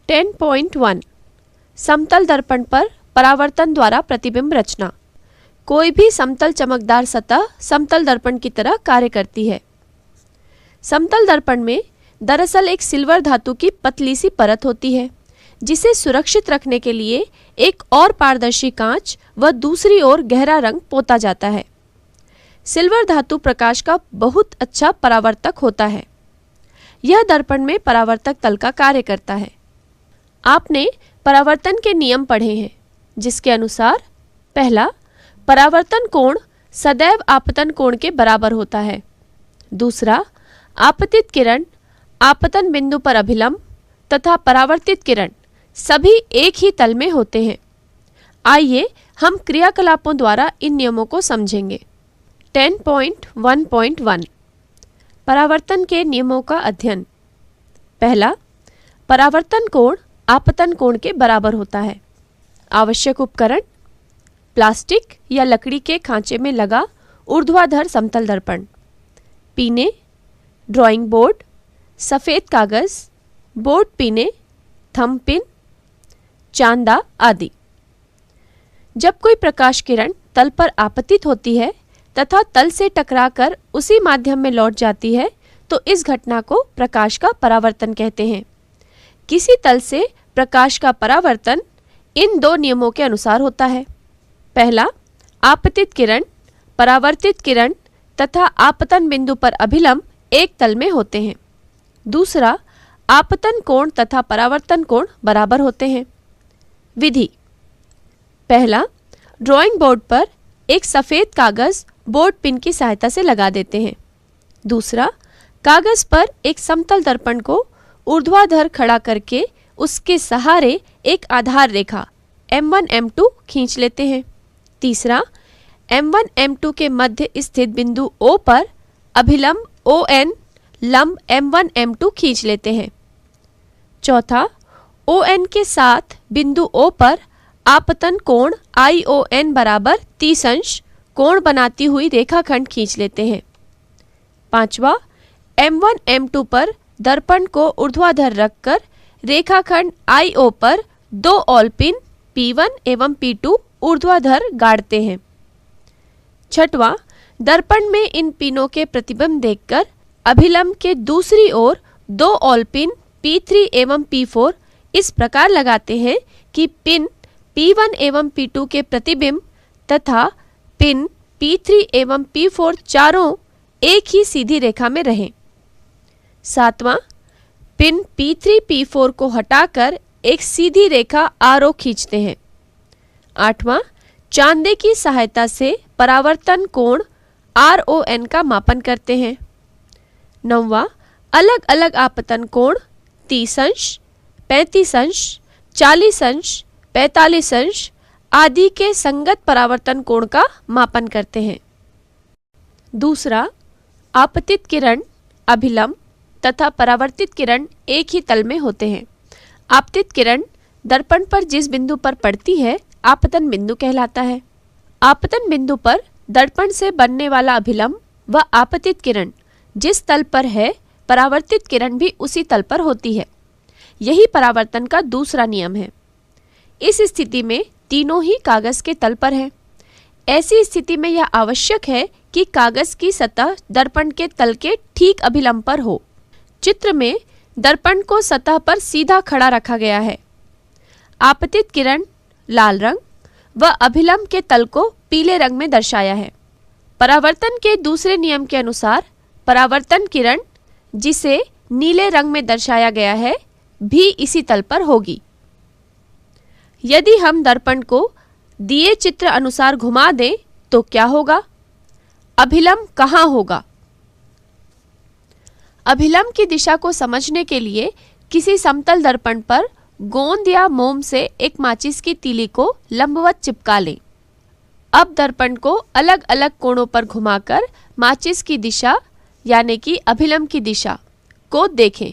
10.1 समतल दर्पण पर परावर्तन द्वारा प्रतिबिंब रचना। कोई भी समतल चमकदार सतह समतल दर्पण की तरह कार्य करती है। समतल दर्पण में दरअसल एक सिल्वर धातु की पतली सी परत होती है, जिसे सुरक्षित रखने के लिए एक और पारदर्शी कांच व दूसरी ओर गहरा रंग पोता जाता है। सिल्वर धातु प्रकाश का बहुत अच्छा परावर्तक होता है। यह दर्पण में परावर्तक तल का कार्य करता है। आपने परावर्तन के नियम पढ़े हैं, जिसके अनुसार पहला, परावर्तन कोण सदैव आपतन कोण के बराबर होता है। दूसरा, आपतित किरण आपतन बिंदु पर अभिलंब तथा परावर्तित किरण सभी एक ही तल में होते हैं। आइए हम क्रियाकलापों द्वारा इन नियमों को समझेंगे। 10.1.1 परावर्तन के नियमों का अध्ययन। पहला, परावर्तन कोण आपतन कोण के बराबर होता है। आवश्यक उपकरण, प्लास्टिक या लकड़ी के खांचे में लगा ऊर्ध्वाधर समतल दर्पण, पीने, ड्राइंग बोर्ड, सफ़ेद कागज, बोर्ड पीने, थंब पिन, चांदा आदि। जब कोई प्रकाश किरण तल पर आपतित होती है तथा तल से टकराकर उसी माध्यम में लौट जाती है, तो इस घटना को प्रकाश का परावर्तन कहते हैं। किसी तल से प्रकाश का परावर्तन इन दो नियमों के अनुसार होता है। पहला, आपतित किरण, परावर्तित किरण तथा आपतन बिंदु पर अभिलंब एक तल में होते हैं। दूसरा, आपतन कोण तथा परावर्तन कोण बराबर होते हैं। विधि: पहला, ड्राइंग बोर्ड पर एक सफ़ेद कागज बोर्ड पिन की सहायता से लगा देते हैं। दूसरा, कागज पर एक समतल दर्पण को ऊर्ध्वाधर खड़ा करके उसके सहारे एक आधार रेखा M1 M2 खींच लेते हैं। तीसरा, M1 M2 के मध्य स्थित बिंदु O पर अभिलंब ON लंब M1 M2 खींच लेते हैं। चौथा, ON के साथ बिंदु O पर आपतन कोण ION बराबर 30 अंश कोण बनाती हुई रेखाखंड खींच लेते हैं। पांचवा, M1 M2 पर दर्पण को ऊर्ध्वाधर रखकर रेखाखंड IO पर दो ऑल पिन P1 एवं P2 ऊर्ध्वाधर गाड़ते हैं। छठवां, दर्पण में इन पिनों के प्रतिबिंब देखकर अभिलंब के दूसरी ओर दो ऑल पिन P3 एवं P4 इस प्रकार लगाते हैं कि पिन P1 एवं P2 के प्रतिबिंब तथा पिन P3 एवं P4 चारों एक ही सीधी रेखा में रहें। सातवां, पिन P3 P4 को हटाकर एक सीधी रेखा RO खींचते हैं। आठवां, चांदे की सहायता से परावर्तन कोण RON का मापन करते हैं। नौवां, अलग अलग आपतन कोण 30 अंश, 35 अंश, 40 अंश, 45 अंश आदि के संगत परावर्तन कोण का मापन करते हैं। दूसरा, आपतित किरण अभिलंब तथा परावर्तित किरण एक ही तल में होते हैं। आपतित किरण दर्पण पर जिस बिंदु पर पड़ती है आपतन बिंदु कहलाता है। आपतन बिंदु पर दर्पण से बनने वाला अभिलंब व आपतित किरण जिस तल पर है, परावर्तित किरण भी उसी तल पर होती है। यही परावर्तन का दूसरा नियम है। इस स्थिति में तीनों ही कागज के तल पर हैं। ऐसी स्थिति में यह आवश्यक है कि कागज की सतह दर्पण के तल के ठीक अभिलंब पर हो। चित्र में दर्पण को सतह पर सीधा खड़ा रखा गया है। आपतित किरण लाल रंग व अभिलंब के तल को पीले रंग में दर्शाया है। परावर्तन के दूसरे नियम के अनुसार परावर्तन किरण, जिसे नीले रंग में दर्शाया गया है, भी इसी तल पर होगी। यदि हम दर्पण को दिए चित्र अनुसार घुमा दें तो क्या होगा? अभिलंब कहाँ होगा? अभिलंब की दिशा को समझने के लिए किसी समतल दर्पण पर गोंद या मोम से एक माचिस की तीली को लंबवत चिपका लें। अब दर्पण को अलग अलग कोणों पर घुमाकर माचिस की दिशा यानी कि अभिलंब की दिशा को देखें।